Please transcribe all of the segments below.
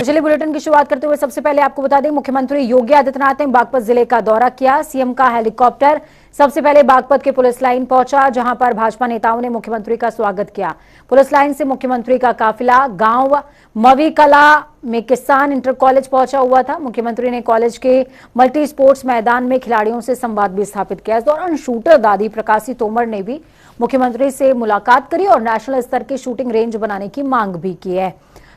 तो चलिए बुलेटिन की शुरुआत करते हुए सबसे पहले आपको बता दें, मुख्यमंत्री योगी आदित्यनाथ ने बागपत जिले का दौरा किया। सीएम का हेलीकॉप्टर सबसे पहले बागपत के पुलिस लाइन पहुंचा, जहां पर भाजपा नेताओं ने मुख्यमंत्री का स्वागत किया। पुलिस लाइन से मुख्यमंत्री का काफिला गांव मवी कला में किसान इंटर कॉलेज पहुंचा हुआ था। मुख्यमंत्री ने कॉलेज के मल्टी स्पोर्ट्स मैदान में खिलाड़ियों से संवाद भी स्थापित किया। इस दौरान शूटर दादी प्रकाशी तोमर ने भी मुख्यमंत्री से मुलाकात करी और नेशनल स्तर की शूटिंग रेंज बनाने की मांग भी की है।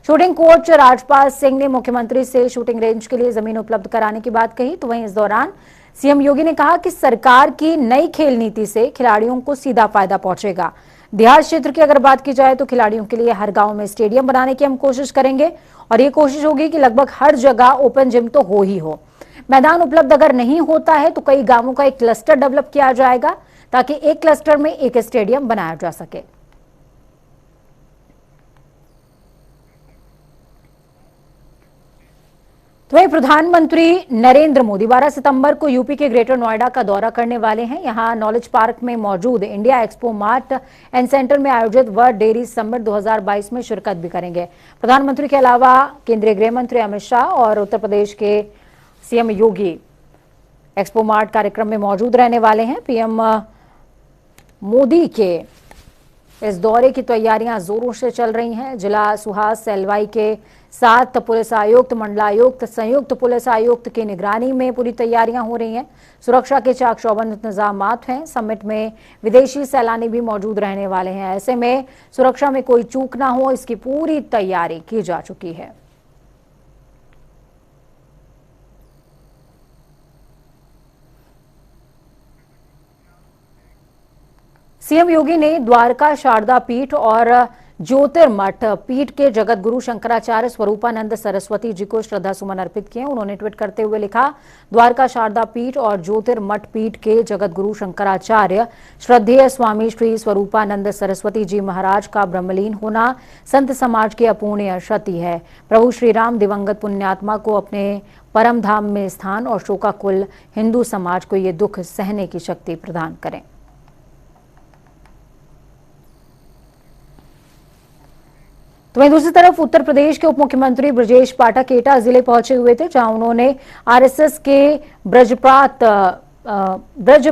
शूटिंग कोच राजपाल सिंह ने मुख्यमंत्री से शूटिंग रेंज के लिए जमीन उपलब्ध कराने की बात कही। तो वहीं इस दौरान सीएम योगी ने कहा कि सरकार की नई खेल नीति से खिलाड़ियों को सीधा फायदा पहुंचेगा। देहात क्षेत्र की अगर बात की जाए तो खिलाड़ियों के लिए हर गांव में स्टेडियम बनाने की हम कोशिश करेंगे और ये कोशिश होगी कि लगभग हर जगह ओपन जिम तो हो ही हो। मैदान उपलब्ध अगर नहीं होता है तो कई गांवों का एक क्लस्टर डेवलप किया जाएगा ताकि एक क्लस्टर में एक स्टेडियम बनाया जा सके। तो वहीं प्रधानमंत्री नरेंद्र मोदी 12 सितंबर को यूपी के ग्रेटर नोएडा का दौरा करने वाले हैं। यहां नॉलेज पार्क में मौजूद India expo mart and centre में आयोजित वर्ल्ड डेयरी समिट 2022 में शिरकत भी करेंगे। प्रधानमंत्री के अलावा केंद्रीय गृह मंत्री अमित शाह और उत्तर प्रदेश के सीएम योगी एक्सपो मार्ट कार्यक्रम में मौजूद रहने वाले हैं। पीएम मोदी के इस दौरे की तैयारियां जोरों से चल रही हैं। जिला सुहास सेलवाई के 7 पुलिस आयुक्त, मंडलायुक्त, संयुक्त पुलिस आयुक्त की निगरानी में पूरी तैयारियां हो रही हैं। सुरक्षा के चाक चौबंद इंतजामात हैं। समिट में विदेशी सैलानी भी मौजूद रहने वाले हैं। ऐसे में सुरक्षा में कोई चूक ना हो, इसकी पूरी तैयारी की जा चुकी है। सीएम योगी ने द्वारका शारदा पीठ और ज्योतिर्मठ पीठ के जगत गुरु शंकराचार्य स्वरूपानंद सरस्वती जी को श्रद्धा सुमन अर्पित किए। उन्होंने ट्वीट करते हुए लिखा, द्वारका शारदा पीठ और ज्योतिर्मठ पीठ के जगत गुरु शंकराचार्य श्रद्धेय स्वामी श्री स्वरूपानंद सरस्वती जी महाराज का ब्रह्मलीन होना संत समाज की अपूर्णीय क्षति है। प्रभु श्री राम दिवंगत पुण्यात्मा को अपने परम धाम में स्थान और शोकाकुल हिंदू समाज को ये दुख सहने की शक्ति प्रदान करें। तो वहीं दूसरी तरफ उत्तर प्रदेश के उप मुख्यमंत्री ब्रजेश पाठक एटा जिले पहुंचे हुए थे, जहां उन्होंने आरएसएस के ब्रज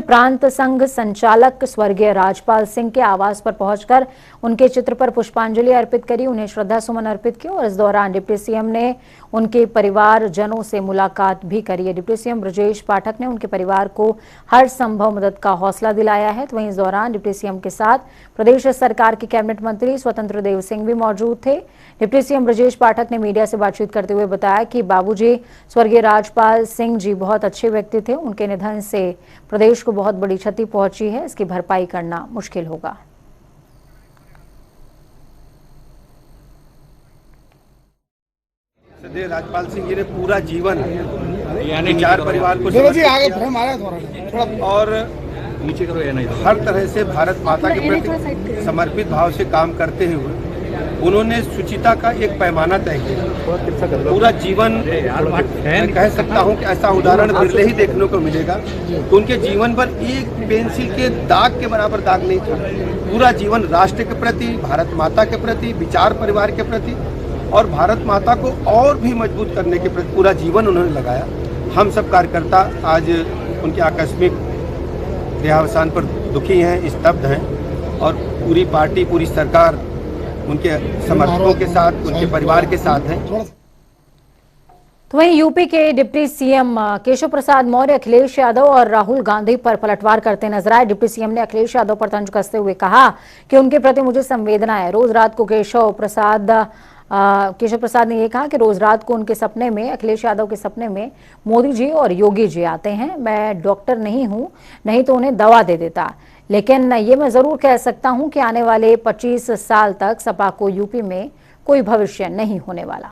प्रांत संघ संचालक स्वर्गीय राजपाल सिंह के आवास पर पहुंचकर उनके चित्र पर पुष्पांजलि अर्पित करी, उन्हें श्रद्धा सुमन अर्पित की और इस दौरान डिप्टी सीएम ने उनके परिवारजनों से मुलाकात भी करी है। डिप्टी सीएम ब्रजेश पाठक ने उनके परिवार को हर संभव मदद का हौसला दिलाया है। तो वहीं इस दौरान डिप्टी सीएम के साथ प्रदेश सरकार के कैबिनेट मंत्री स्वतंत्र देव सिंह भी मौजूद थे। डिप्टी सीएम ब्रजेश पाठक ने मीडिया से बातचीत करते हुए बताया कि बाबूजी स्वर्गीय राजपाल सिंह जी बहुत अच्छे व्यक्ति थे। उनके निधन से प्रदेश को बहुत बड़ी क्षति पहुंची है, इसकी भरपाई करना मुश्किल होगा। राजपाल सिंह जी ने पूरा जीवन विचार परिवार को और हर तरह से भारत माता के प्रति समर्पित भाव से काम करते हुए उन्होंने शुचिता का एक पैमाना तय किया। पूरा जीवन मैं कह सकता हूं कि ऐसा उदाहरण बिरले ही देखने को मिलेगा कि उनके जीवन पर एक पेंसिल के दाग के बराबर दाग नहीं था। पूरा जीवन राष्ट्र के प्रति, भारत माता के प्रति, विचार परिवार के प्रति और भारत माता को और भी मजबूत करने के प्रति पूरा जीवन उन्होंने लगाया। हम सब कार्यकर्ता आज उनके आकस्मिक देहावसान पर दुखी हैं, स्तब्ध हैं और पूरी पार्टी, पूरी सरकार उनके समर्थकों के साथ, उनके परिवार के साथ है। तो वहीं यूपी के डिप्टी सीएम केशव प्रसाद मौर्य अखिलेश यादव और राहुल गांधी पर पलटवार करते नजर आए। डिप्टी सीएम ने अखिलेश यादव पर तंज कसते हुए कहा कि उनके प्रति मुझे संवेदना है। रोज रात को केशव प्रसाद ने यह कहा कि रोज रात को उनके सपने में, अखिलेश यादव के सपने में मोदी जी और योगी जी आते हैं। मैं डॉक्टर नहीं हूं, नहीं तो उन्हें दवा दे देता, लेकिन ये मैं जरूर कह सकता हूं कि आने वाले 25 साल तक सपा को यूपी में कोई भविष्य नहीं होने वाला।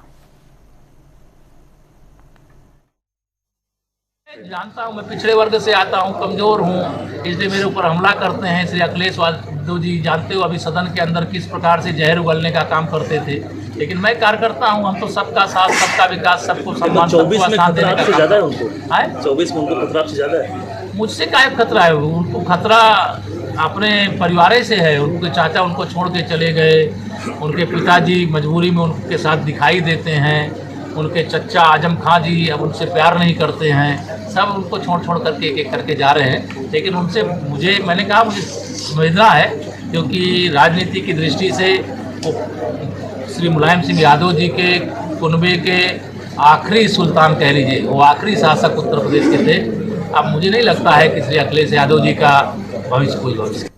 जानता हूं, मैं पिछड़े वर्ग से आता हूं, कमजोर हूं, इसलिए मेरे ऊपर हमला करते हैं। श्री अखिलेश यादव जी जानते हो अभी सदन के अंदर किस प्रकार से जहर उगलने का काम करते थे, लेकिन मैं कार्यकर्ता हूं। हम तो सबका साथ, सबका विकास, सबको सम्मान, सबको आसान देने का ज्यादा है उनको। 24 में उनको खतरा आपसे ज्यादा है। मुझसे क्या खतरा है? उनको खतरा अपने परिवार से है। उनके चाचा उनको छोड़ के चले गए, उनके पिताजी मजबूरी में उनके साथ दिखाई देते हैं, उनके चच्चा आजम खां जी अब उनसे प्यार नहीं करते हैं, सब उनको छोड़ करके एक करके जा रहे हैं। लेकिन उनसे मैंने कहा मुझे संवेदना है, क्योंकि राजनीति की दृष्टि से वो श्री मुलायम सिंह यादव जी के कुनबे के आखिरी सुल्तान कह लीजिए, वो आखिरी शासक उत्तर प्रदेश के थे। अब मुझे नहीं लगता है कि श्री अखिलेश यादव जी का भविष्य कोई भविष्य।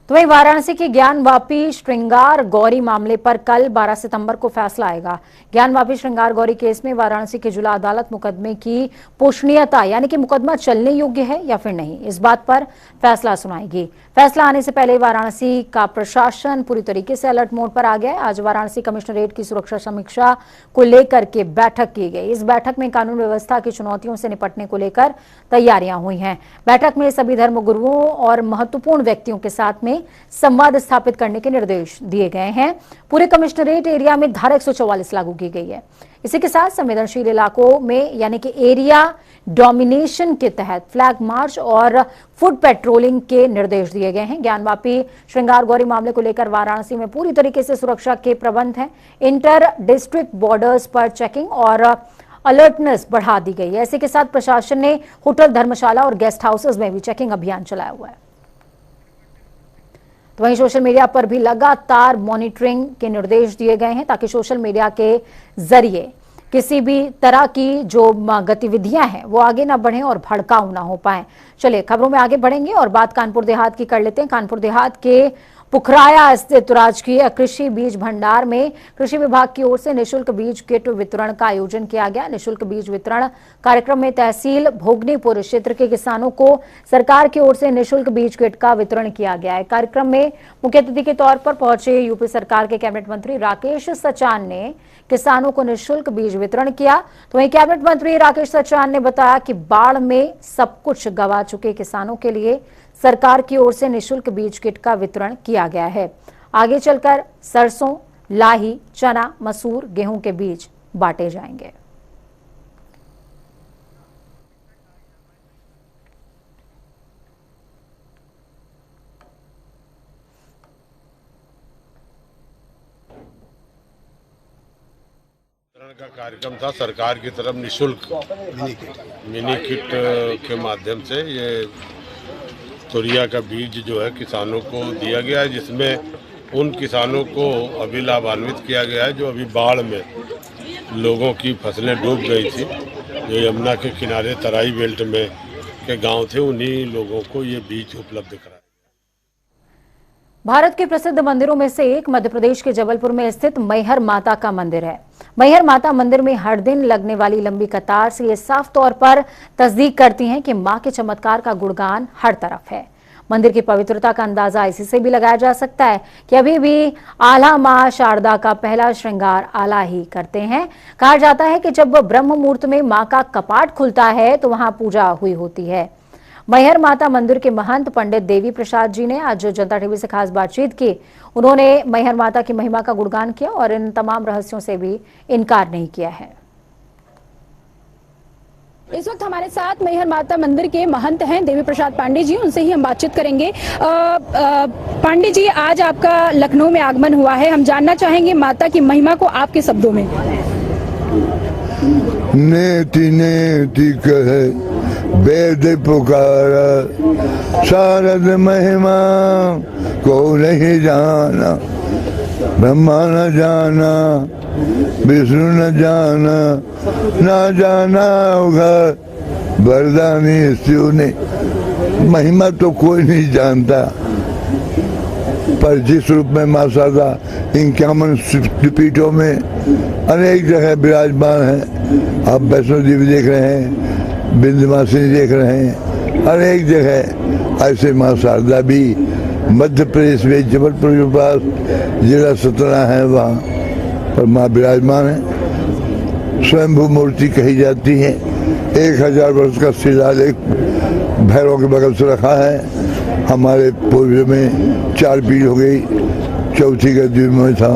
तो वहीं वाराणसी के ज्ञानवापी श्रृंगार गौरी मामले पर कल 12 सितंबर को फैसला आएगा। ज्ञानवापी श्रृंगार गौरी केस में वाराणसी की जिला अदालत मुकदमे की पोषणीयता यानी कि मुकदमा चलने योग्य है या फिर नहीं, इस बात पर फैसला सुनाएगी। फैसला आने से पहले वाराणसी का प्रशासन पूरी तरीके से अलर्ट मोड पर आ गया है। आज वाराणसी कमिश्नरेट की सुरक्षा समीक्षा को लेकर के बैठक की गई। इस बैठक में कानून व्यवस्था की चुनौतियों से निपटने को लेकर तैयारियां हुई हैं। बैठक में सभी धर्मगुरुओं और महत्वपूर्ण व्यक्तियों के साथ में संवाद स्थापित करने के निर्देश दिए गए हैं। पूरे कमिश्नरेट एरिया में धारा 144 लागू की गई है। इसी के साथ संवेदनशील इलाकों में यानी कि एरिया डोमिनेशन के तहत फ्लैग मार्च और फुट पेट्रोलिंग के निर्देश दिए गए हैं। ज्ञानवापी श्रृंगार गौरी मामले को लेकर वाराणसी में पूरी तरीके से सुरक्षा के प्रबंध हैं। इंटर डिस्ट्रिक्ट बॉर्डर्स पर चेकिंग और अलर्टनेस बढ़ा दी गई है। इसी के साथ प्रशासन ने होटल, धर्मशाला और गेस्ट हाउसेज में भी चेकिंग अभियान चलाया हुआ है। तो वहीं सोशल मीडिया पर भी लगातार मॉनिटरिंग के निर्देश दिए गए हैं ताकि सोशल मीडिया के जरिए किसी भी तरह की जो गतिविधियां हैं वो आगे ना बढ़ें और भड़काऊ ना हो पाए। चलिए खबरों में आगे बढ़ेंगे और बात कानपुर देहात की कर लेते हैं। कानपुर देहात के पुखराया स्थित राजकीय कृषि बीज भंडार में कृषि विभाग की ओर से निशुल्क बीज किट वितरण का आयोजन किया गया। निशुल्क बीज वितरण कार्यक्रम में तहसील भोगनीपुर क्षेत्र के किसानों को सरकार की ओर से निशुल्क बीज किट का वितरण किया गया है। कार्यक्रम में मुख्य अतिथि के तौर पर पहुंचे यूपी सरकार के कैबिनेट मंत्री राकेश सचान ने किसानों को निःशुल्क बीज वितरण किया। तो वहीं कैबिनेट मंत्री राकेश सचान ने बताया कि बाढ़ में सब कुछ गंवा चुके किसानों के लिए सरकार की ओर से निःशुल्क बीज किट का वितरण किया गया है। आगे चलकर सरसों, लाही, चना, मसूर, गेहूं के बीज बांटे जाएंगे। का कार्यक्रम था सरकार की तरफ निःशुल्क मिनी किट के माध्यम से ये तुरिया का बीज जो है किसानों को दिया गया है, जिसमें उन किसानों को अभी लाभान्वित किया गया है जो अभी बाढ़ में लोगों की फसलें डूब गई थी। जो यमुना के किनारे तराई बेल्ट में के गांव थे, उन्हीं लोगों को ये बीज उपलब्ध कराया। भारत के प्रसिद्ध मंदिरों में से एक मध्य प्रदेश के जबलपुर में स्थित मैहर माता का मंदिर है। मैहर माता मंदिर में हर दिन लगने वाली लंबी कतार से ये साफ तौर पर तस्दीक करती हैं कि मां के चमत्कार का गुणगान हर तरफ है। मंदिर की पवित्रता का अंदाजा इसी से भी लगाया जा सकता है कि अभी भी आला मां शारदा का पहला श्रृंगार आला ही करते हैं। कहा जाता है कि जब ब्रह्म मुहूर्त में मां का कपाट खुलता है तो वहां पूजा हुई होती है। मैहर माता मंदिर के महंत पंडित देवी प्रसाद जी ने आज जनता टीवी से खास बातचीत की। उन्होंने मैहर माता की महिमा का गुणगान किया और इन तमाम रहस्यों से भी इनकार नहीं किया है। इस वक्त हमारे साथ मैहर माता मंदिर के महंत हैं देवी प्रसाद पांडे जी, उनसे ही हम बातचीत करेंगे। पांडे जी, आज आपका लखनऊ में आगमन हुआ है, हम जानना चाहेंगे माता की महिमा को आपके शब्दों में। नेति नेति कहे वेद पुकारा, शारद महिमा को नहीं जाना, ब्रह्मा न जाना, विष्णु न जाना, ना जाना होगा वरदानी शिव ने। महिमा तो कोई नहीं जानता, पर जिस रूप में मां शारदा इन 51 शक्तिपीठों में अनेक जगह विराजमान है। आप वैष्णो देवी देख रहे हैं, विंध्यवासिनी देख रहे हैं, अनेक जगह ऐसे मां शारदा भी मध्य प्रदेश में जबलपुर के पास जिला सतना है, वहाँ पर मां विराजमान है। स्वयंभू मूर्ति कही जाती है। 1000 वर्ष का शिलालेख भैरव के बगल से रखा है। हमारे पूर्व में 4 पीढ़ी हो गई, चौथी गद्दी में था,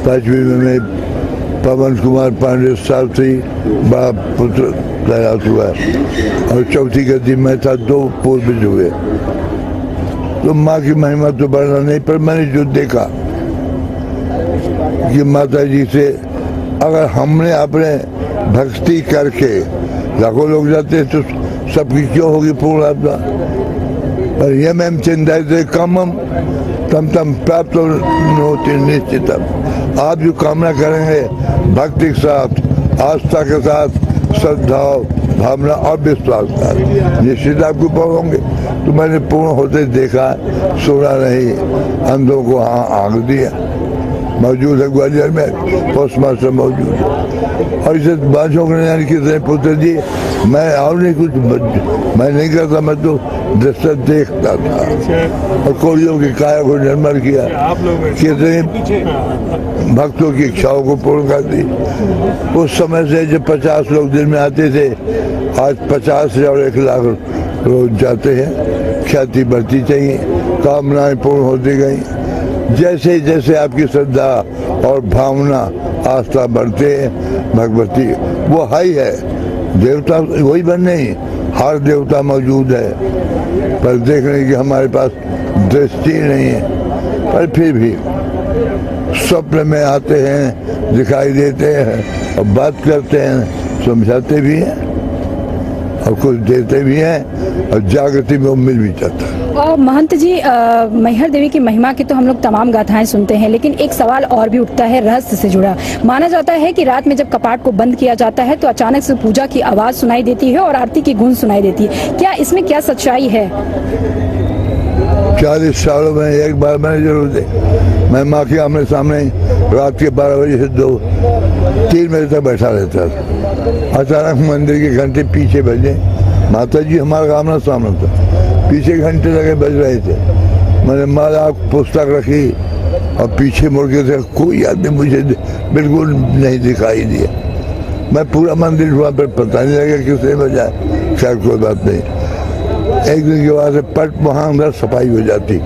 5वीं में पवन कुमार पांडे साहब से बड़ा पुत्र तैयार हुआ और चौथी गद्दी में था, 2 पूर्वज हुए। तो माँ की महिमा तो बढ़ना नहीं, पर मैंने जो देखा कि माता जी से अगर हमने अपने भक्ति करके लाखों लोग जाते तो सबकी क्यों होगी पूर्ण आपदा। पर यम चिंता कामम तम तम प्राप्त होती निश्चितम। आप जो कामना करेंगे भक्ति के साथ, आस्था के साथ, श्रद्धा, भावना और विश्वास का, निश्चित आपको पाओगे। तो मैंने पूर्ण होते देखा, सुना नहीं, अंधों को आंख दिया। मौजूद है ग्वालियर में, पोस्ट मास्टर मौजूद है। और इसे बादशाह कल्याण कितने पुत्र जी, मैं और नहीं कुछ मैं नहीं करता, मैं तो दृष्टि देखता था और कोड़ियों की काया को निर्मल किया, कितने भक्तों की इच्छाओं को पूर्ण कर दी। उस समय से जब 50 लोग दिन में आते थे, आज 50 और 1 लाख रोज जाते हैं। ख्याति बढ़ती चाहिए, कामनाएं पूर्ण होती गई। जैसे जैसे आपकी श्रद्धा और भावना, आस्था बढ़ते हैं, भगवती वो हाई है। देवता वही बन नहीं, हर देवता मौजूद है, पर देखने की हमारे पास दृष्टि नहीं है। पर फिर भी स्वप्न में आते हैं, दिखाई देते हैं और बात करते हैं, समझाते भी हैं और कुछ देते भी हैं और जागृति में वो मिल भी जाता है। और महंत जी, मैहर देवी की महिमा की तो हम लोग तमाम गाथाएं सुनते हैं, लेकिन एक सवाल और भी उठता है रहस्य से जुड़ा। माना जाता है कि रात में जब कपाट को बंद किया जाता है तो अचानक से पूजा की आवाज सुनाई देती है और आरती की गूंज सुनाई देती है। क्या इसमें क्या सच्चाई है? 40 सालों में एक बार मैंने जरूर देखा। मैं माँ के आमने सामने रात के 12 बजे से 2-3 बजे तक बैठा रहता था। अचानक मंदिर के घंटे पीछे बजे। माता जी हमारा आमना सामने था, पीछे घंटे लगे बज रहे थे। मैंने माला पुस्तक रखी और पीछे मुड़ के देखा, कोई आदमी मुझे बिल्कुल नहीं दिखाई दिया। मैं पूरा मंदिर हुआ, पर पता नहीं लगा किसने बजाया। खैर कोई बात नहीं। एक दिन के बाद पट वहाँ अंदर सफाई हो जाती।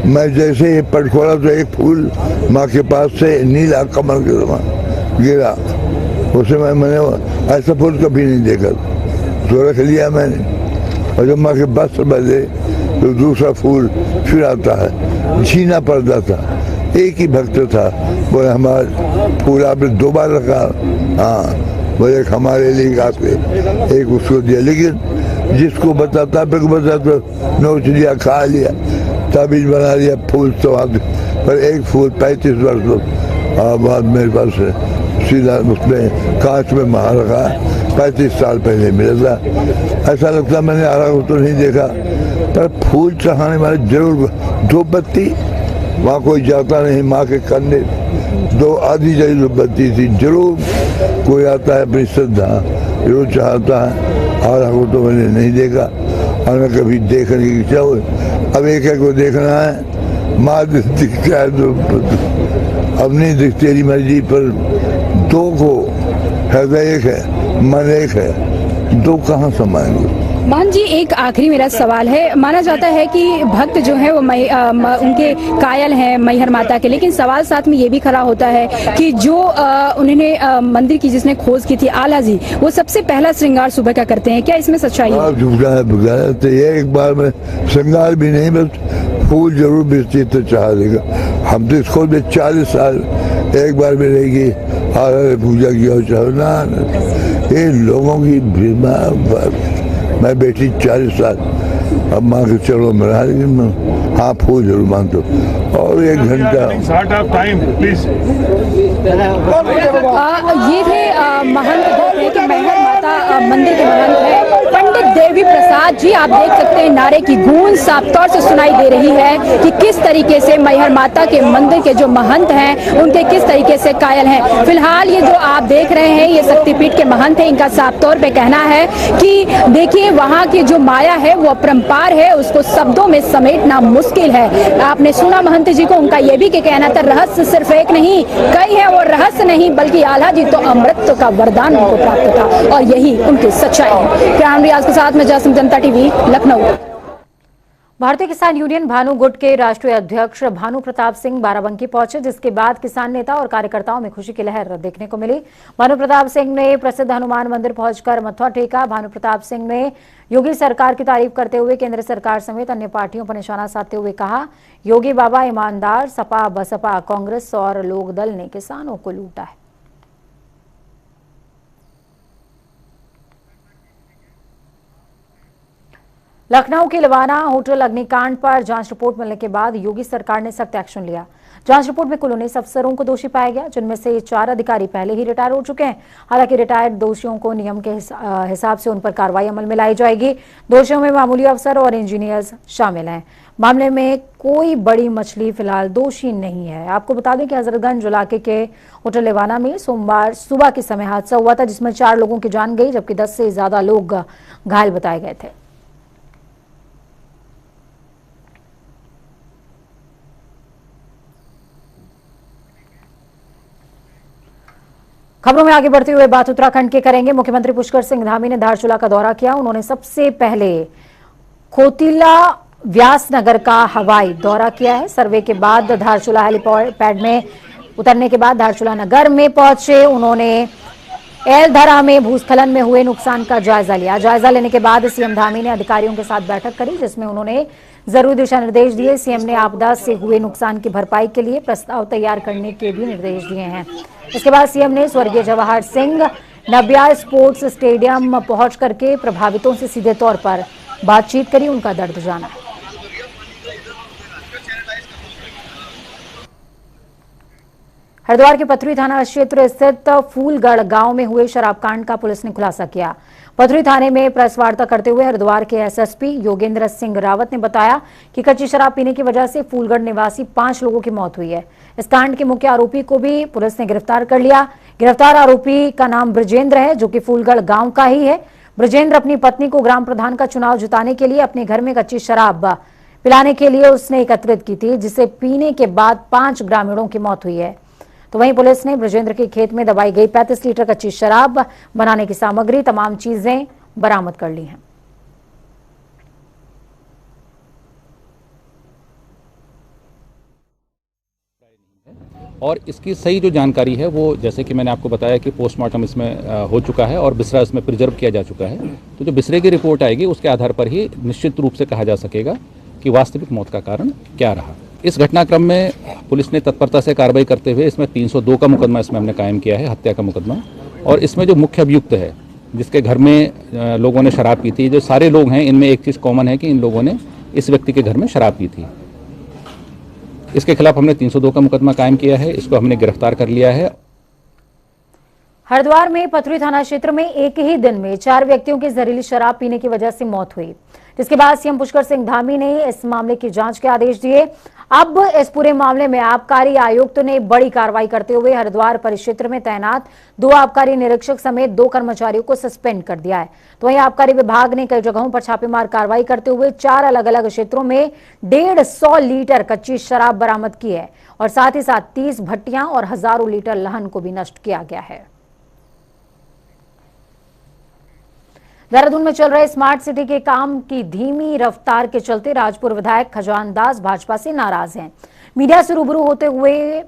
मैं जैसे ही पट खोला तो एक फूल माँ के पास से नीला कमल के समान गिरा। उसे मैंने ऐसा फूल कभी नहीं देखा, तो रख लिया मैंने। और जब माँ के 10 बजे तो दूसरा फूल फिर आता है। छीना पड़ता था, एक ही भक्त था, बोले हमारा फूल आपने 2 बार रखा। हाँ बोले एक हमारे लिए आपके, एक उसको दिया। लेकिन जिसको बताता फिर बताता नोच लिया, खा लिया, ताबीज बना लिया, फूल तो पर एक फूल 35 वर्ष बाद मेरे पास सीधा उसमें कांच में मार रखा, 35 साल पहले मिला था। ऐसा लगता मैंने आरा को तो नहीं देखा, पर फूल चढ़ाने वाले जरूर 2 बत्ती, वहाँ कोई जाता नहीं। माँ के कंधे 2 आधी जली बत्ती थी, जरूर कोई आता है अपनी श्रद्धा जरूर चाहता है। आरा को तो मैंने नहीं देखा और मैं कभी देखने की इच्छा हुई। अब एक को देखना है, माँ दिखता है तो अब नहीं दिख, तेरी मर्जी। पर 2 को हृदय एक है, मन एक है, 2 कहाँ समाएंगे? मान जी, एक आखिरी मेरा सवाल है। माना जाता है कि भक्त जो है वो उनके कायल हैं मैहर माता के, लेकिन सवाल साथ में ये भी खड़ा होता है कि जो उन्होंने मंदिर की जिसने खोज की थी आला जी, वो सबसे पहला श्रृंगार सुबह का करते हैं। क्या इसमें सच्चाई है? झूठा है, तो ये एक बार में श्रृंगार भी नहीं, बस फूल जरूर बेचती तो चाह देगा। हम तो इसको 40 साल एक बार में रहेगी पूजा किया चाहो। ये लोगों की मैं बेटी 40 साल अब माँ के चलो में रहा, लेकिन हाँ फूल जरूर मानते हो। और 1 घंटा ये थे महंत कि मैहर माता मंदिर के महंत है पंडित देवी प्रसाद जी। आप देख सकते हैं नारे की गूंज साफ तौर से सुनाई दे रही है कि किस तरीके से मैहर माता के मंदिर के जो महंत हैं उनके किस तरीके से कायल हैं। फिलहाल ये जो आप देख रहे हैं ये शक्तिपीठ के महंत हैं। इनका साफ तौर पे कहना है कि देखिए वहाँ की जो माया है वो अपरंपार है, उसको शब्दों में समेटना मुश्किल है। आपने सुना महंत जी को, उनका ये भी कहना था रहस्य सिर्फ एक नहीं कई है, वो रहस्य नहीं बल्कि आल्हा जी तो अमृत का वरदान उनको प्राप्त था और यही उनकी सच्चाई है। कैमरा रियाज के साथ में जसम जनता टीवी, लखनऊ। भारतीय किसान यूनियन भानु गुट के राष्ट्रीय अध्यक्ष भानु प्रताप सिंह बाराबंकी पहुंचे, जिसके बाद किसान नेता और कार्यकर्ताओं में खुशी की लहर देखने को मिली। भानु प्रताप सिंह ने प्रसिद्ध हनुमान मंदिर पहुंचकर मत्था टेका। भानु प्रताप सिंह ने योगी सरकार की तारीफ करते हुए केंद्र सरकार समेत अन्य पार्टियों पर निशाना साधते हुए कहा, योगी बाबा ईमानदार, सपा बसपा कांग्रेस और लोक दल ने किसानों को लूटा है। लखनऊ के लवाना होटल अग्निकांड पर जांच रिपोर्ट मिलने के बाद योगी सरकार ने सख्त एक्शन लिया। जांच रिपोर्ट में कुल 19 अफसरों को दोषी पाया गया, जिनमें से 4 अधिकारी पहले ही रिटायर हो चुके हैं। हालांकि रिटायर्ड दोषियों को नियम के हिसाब से उन पर कार्रवाई अमल में लाई जाएगी। दोषियों में मामूली अफसर और इंजीनियर्स शामिल हैं। मामले में कोई बड़ी मछली फिलहाल दोषी नहीं है। आपको बता दें कि हजरतगंज इलाके के होटल लेवाना में सोमवार सुबह के समय हादसा हुआ था, जिसमें 4 लोगों की जान गई, जबकि 10 से ज्यादा लोग घायल बताए गए थे। खबरों में आगे बढ़ते हुए बात उत्तराखंड के करेंगे। मुख्यमंत्री पुष्कर सिंह धामी ने धारचूला का दौरा किया। उन्होंने सबसे पहले खोतिला व्यासनगर का हवाई दौरा किया है। सर्वे के बाद धारचूला हेलीपैड में उतरने के बाद धारचूला नगर में पहुंचे। उन्होंने एलधरा में भूस्खलन में हुए नुकसान का जायजा लिया। जायजा लेने के बाद सीएम धामी ने अधिकारियों के साथ बैठक करी, जिसमें उन्होंने जरूरी दिशा निर्देश दिए। सीएम ने आपदा से हुए नुकसान की भरपाई के लिए प्रस्ताव तैयार करने के भी निर्देश दिए हैं। इसके बाद सीएम ने स्वर्गीय जवाहर सिंह नब्या स्पोर्ट्स स्टेडियम पहुंच करके प्रभावितों से सीधे तौर पर बातचीत करी, उनका दर्द जाना। हरिद्वार के पथरी थाना क्षेत्र स्थित फूलगढ़ गांव में हुए शराब कांड का पुलिस ने खुलासा किया। पथरी थाने में प्रेस वार्ता करते हुए हरिद्वार के एसएसपी योगेंद्र सिंह रावत ने बताया कि कच्ची शराब पीने की वजह से फूलगढ़ निवासी 5 लोगों की मौत हुई है। इस कांड के मुख्य आरोपी को भी पुलिस ने गिरफ्तार कर लिया। गिरफ्तार आरोपी का नाम ब्रजेंद्र है, जो कि फूलगढ़ गांव का ही है। ब्रजेंद्र अपनी पत्नी को ग्राम प्रधान का चुनाव जिताने के लिए अपने घर में कच्ची शराब पिलाने के लिए उसने एकत्रित की थी, जिसे पीने के बाद 5 ग्रामीणों की मौत हुई है। तो वहीं पुलिस ने ब्रजेंद्र के खेत में दबाई गई 35 लीटर कच्ची शराब बनाने की सामग्री, तमाम चीजें बरामद कर ली हैं। और इसकी सही जो जानकारी है वो, जैसे कि मैंने आपको बताया कि पोस्टमार्टम इसमें हो चुका है और बिस्रा इसमें प्रिजर्व किया जा चुका है। तो जो बिस्रे की रिपोर्ट आएगी उसके आधार पर ही निश्चित रूप से कहा जा सकेगा कि वास्तविक मौत का कारण क्या रहा। इस घटनाक्रम में पुलिस ने तत्परता से कार्रवाई करते हुए इसमें 302 का मुकदमा इसमें हमने कायम किया है, हत्या का मुकदमा। और इसमें जो मुख्य अभियुक्त है, जिसके घर में लोगों ने शराब पी थी, जो सारे लोग हैं, इनमें एक चीज़ कॉमन है कि इन लोगों ने इस व्यक्ति के घर में शराब पी थी। इसके खिलाफ हमने 302 का मुकदमा कायम किया है, इसको हमने गिरफ्तार कर लिया है। हरिद्वार में पथरी थाना क्षेत्र में एक ही दिन में 4 व्यक्तियों की जहरीली शराब पीने की वजह से मौत हुई, जिसके बाद सीएम पुष्कर सिंह धामी ने इस मामले की जांच के आदेश दिए। अब इस पूरे मामले में आबकारी आयुक्त ने बड़ी कार्रवाई करते हुए हरिद्वार परिक्षेत्र में तैनात 2 आबकारी निरीक्षक समेत 2 कर्मचारियों को सस्पेंड कर दिया है। तो वहीं आबकारी विभाग ने कई जगहों पर छापेमार कार्रवाई करते हुए 4 अलग अलग क्षेत्रों में 150 लीटर कच्ची शराब बरामद की है और साथ ही साथ 30 भट्टियां और हजारों लीटर लहन को भी नष्ट किया गया है। देहरादून में चल रहे स्मार्ट सिटी के काम की धीमी रफ्तार के चलते राजपुर विधायक खजान दास भाजपा से नाराज हैं। मीडिया से रूबरू होते हुए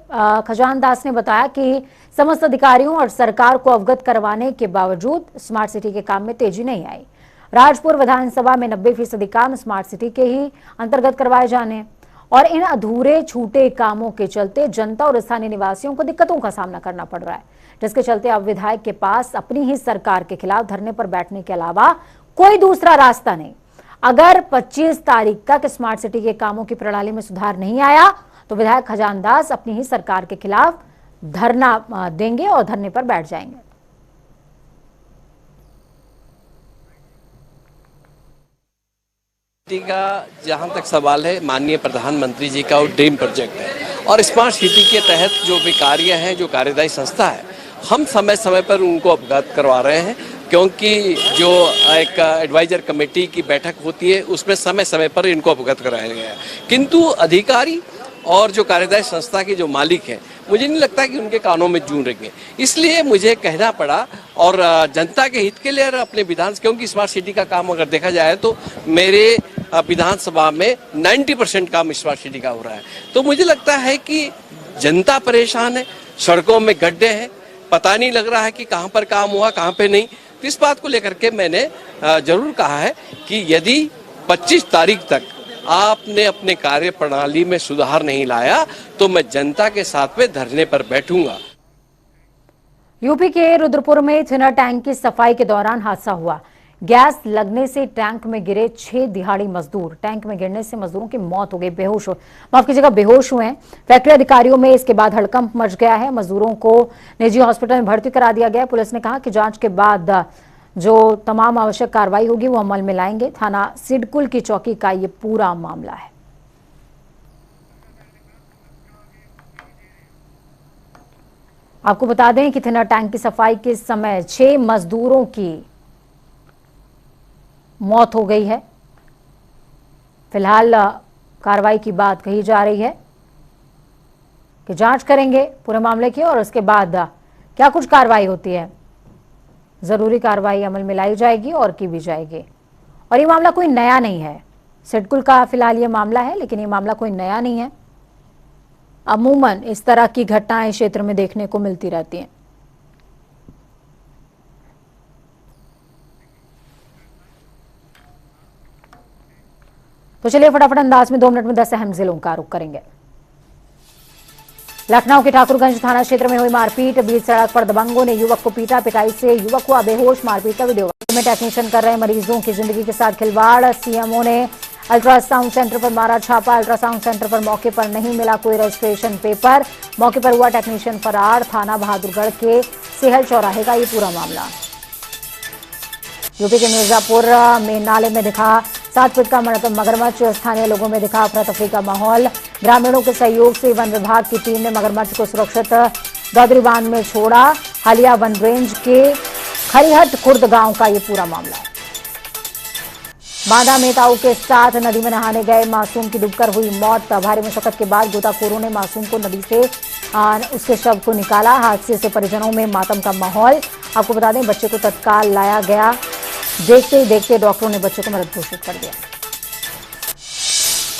खजान दास ने बताया कि समस्त अधिकारियों और सरकार को अवगत करवाने के बावजूद स्मार्ट सिटी के काम में तेजी नहीं आई। राजपुर विधानसभा में 90% काम स्मार्ट सिटी के ही अंतर्गत करवाए जाने और इन अधूरे छूटे कामों के चलते जनता और स्थानीय निवासियों को दिक्कतों का सामना करना पड़ रहा है, जिसके चलते अब विधायक के पास अपनी ही सरकार के खिलाफ धरने पर बैठने के अलावा कोई दूसरा रास्ता नहीं। अगर 25 तारीख तक स्मार्ट सिटी के कामों की प्रणाली में सुधार नहीं आया तो विधायक खजान दास अपनी ही सरकार के खिलाफ धरना देंगे और धरने पर बैठ जाएंगे। का जहां तक सवाल है, माननीय प्रधानमंत्री जी का वो ड्रीम प्रोजेक्ट है और स्मार्ट सिटी के तहत जो भी कार्य हैं, जो कार्यदायी संस्था है, हम समय समय पर उनको अवगत करवा रहे हैं, क्योंकि जो एक एडवाइजर कमेटी की बैठक होती है उसमें समय समय पर इनको अवगत कराया गया है। किंतु अधिकारी और जो कार्यदायी संस्था के जो मालिक हैं, मुझे नहीं लगता कि उनके कानों में जूं रहेंगे, इसलिए मुझे कहना पड़ा और जनता के हित के लिए अपने विधान, क्योंकि स्मार्ट सिटी का काम अगर देखा जाए तो मेरे विधानसभा में 90% काम स्मार्ट सिटी का हो रहा है। तो मुझे लगता है कि जनता परेशान है, सड़कों में गड्ढे हैं, पता नहीं लग रहा है कि कहां पर काम हुआ कहां पे नहीं। तो इस बात को लेकर के मैंने जरूर कहा है कि यदि 25 तारीख तक आपने अपने कार्य प्रणाली में सुधार नहीं लाया तो मैं जनता के साथ में धरने पर बैठूंगा। यूपी के रुद्रपुर में थिनर टैंक की सफाई के दौरान हादसा हुआ। गैस लगने से टैंक में गिरे 6 दिहाड़ी मजदूर। टैंक में गिरने से मजदूरों की मौत हो गई, बेहोश हुए हैं। फैक्ट्री अधिकारियों में इसके बाद हड़कंप मच गया है। मजदूरों को निजी हॉस्पिटल में भर्ती करा दिया गया। पुलिस ने कहा कि जांच के बाद जो तमाम आवश्यक कार्रवाई होगी वो अमल में लाएंगे। थाना सिडकुल की चौकी का ये पूरा मामला है। आपको बता दें कि थिनर टैंक की सफाई के समय 6 मजदूरों की मौत हो गई है। फिलहाल कार्रवाई की बात कही जा रही है कि जांच करेंगे पूरे मामले की और उसके बाद क्या कुछ कार्रवाई होती है, जरूरी कार्रवाई अमल में लाई जाएगी और की भी जाएगी। और ये मामला कोई नया नहीं है, सिडकुल का फिलहाल ये मामला है, लेकिन ये मामला कोई नया नहीं है। अमूमन इस तरह की घटनाएं क्षेत्र में देखने को मिलती रहती हैं। तो चलिए फटाफट अंदाज में 2 मिनट में 10 अहम जिलों का रुख करेंगे। लखनऊ के ठाकुरगंज थाना क्षेत्र में हुई मारपीट। बीच सड़क पर दबंगों ने युवक को पीटा। पिटाई से युवक हुआ बेहोश। मारपीट का वीडियो में टेक्नीशियन कर रहे मरीजों की जिंदगी के साथ खिलवाड़। सीएमओ ने अल्ट्रासाउंड सेंटर पर मारा छापा। अल्ट्रासाउंड सेंटर पर मौके पर नहीं मिला कोई रजिस्ट्रेशन पेपर। मौके पर हुआ टेक्नीशियन फरार। थाना बहादुरगढ़ के सेहल चौराहे का ये पूरा मामला। यूपी के मिर्जापुर में नाले में दिखा 7 फीट का मगरमच्छ। स्थानीय लोगों में दिखा अफरा तफरी का माहौल। ग्रामीणों के सहयोग से वन विभाग की टीम ने मगरमच्छ को सुरक्षित दौदरी बांध में छोड़ा। हालिया वन रेंज के खरीहट खुर्द गांव का ये पूरा मामला है। बांधा में ताऊ के साथ नदी में नहाने गए मासूम की डूबकर हुई मौत। भारी मशक्कत के बाद गोताखोरों ने मासूम को नदी से उसके शव को निकाला। हादसे से परिजनों में मातम का माहौल। आपको बता दें बच्चे को तत्काल लाया गया। देखते ही देखते डॉक्टरों ने बच्चे को मृत घोषित कर दिया।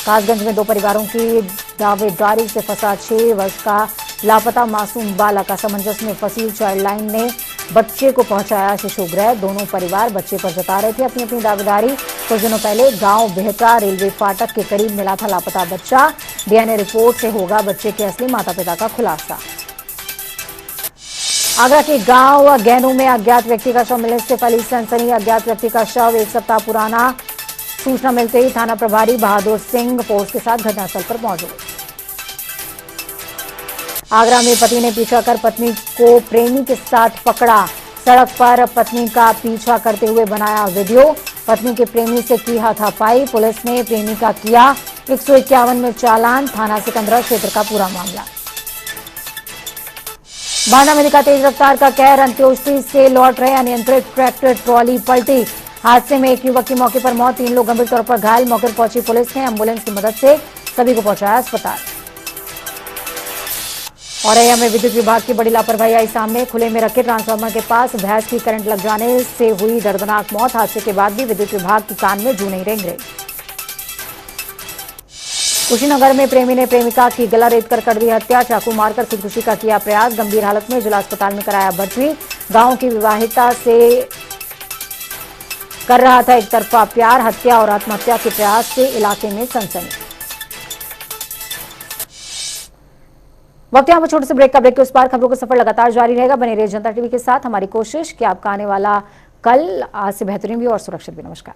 कासगंज में 2 परिवारों की दावेदारी से फंसा 6 वर्ष का लापता मासूम बालक। असमंजस में फंसी चाइल्ड लाइन ने बच्चे को पहुंचाया शिशुगृह। दोनों परिवार बच्चे पर जता रहे थे अपनी अपनी दावेदारी। कुछ दिनों पहले गांव बेहता रेलवे फाटक के करीब मिला था लापता बच्चा। डीएनए रिपोर्ट से होगा बच्चे के असली माता पिता का खुलासा। आगरा के गांव गैनू में अज्ञात व्यक्ति का शव मिलने से फैली सनसनी। अज्ञात व्यक्ति का शव 1 सप्ताह पुराना। सूचना मिलते ही थाना प्रभारी बहादुर सिंह फोर्स के साथ घटनास्थल पर पहुंचे। आगरा में पति ने पीछा कर पत्नी को प्रेमी के साथ पकड़ा। सड़क पर पत्नी का पीछा करते हुए बनाया वीडियो। पत्नी के प्रेमी से की हाथापाई। पुलिस ने प्रेमी का किया 151 में चालान। थाना सिकंदरा क्षेत्र का पूरा मामला। बांदा में दिखा तेज रफ्तार का कहर। अंत्योष्टि से लौट रहे अनियंत्रित ट्रैक्टर ट्रॉली पलटी। हादसे में एक युवक की मौके पर मौत। 3 लोग गंभीर तौर पर घायल। मौके पर पहुंची पुलिस ने एम्बुलेंस की मदद से सभी को पहुंचाया अस्पताल। औरैया में विद्युत विभाग की बड़ी लापरवाही आई सामने। खुले में रखे ट्रांसफार्मर के पास भैंस की करंट लग जाने से हुई दर्दनाक मौत। हादसे के बाद भी विद्युत विभाग की कान में जू नहीं रेंग रही। कुशीनगर में प्रेमी ने प्रेमिका की गला रेतकर कर दी हत्या। चाकू मारकर खुदकुशी का किया प्रयास। गंभीर हालत में जिला अस्पताल में कराया भर्ती। गांव की विवाहिता से कर रहा था एक तरफा प्यार। हत्या और आत्महत्या के प्रयास से इलाके में सनसनी। वक्त यहाँ पर छोटे से ब्रेक का। ब्रेक के उस पार खबरों का सफर लगातार जारी रहेगा। बने रहिए जनता टीवी के साथ। हमारी कोशिश कि आपका आने वाला कल आज से बेहतरीन भी और सुरक्षित भी। नमस्कार।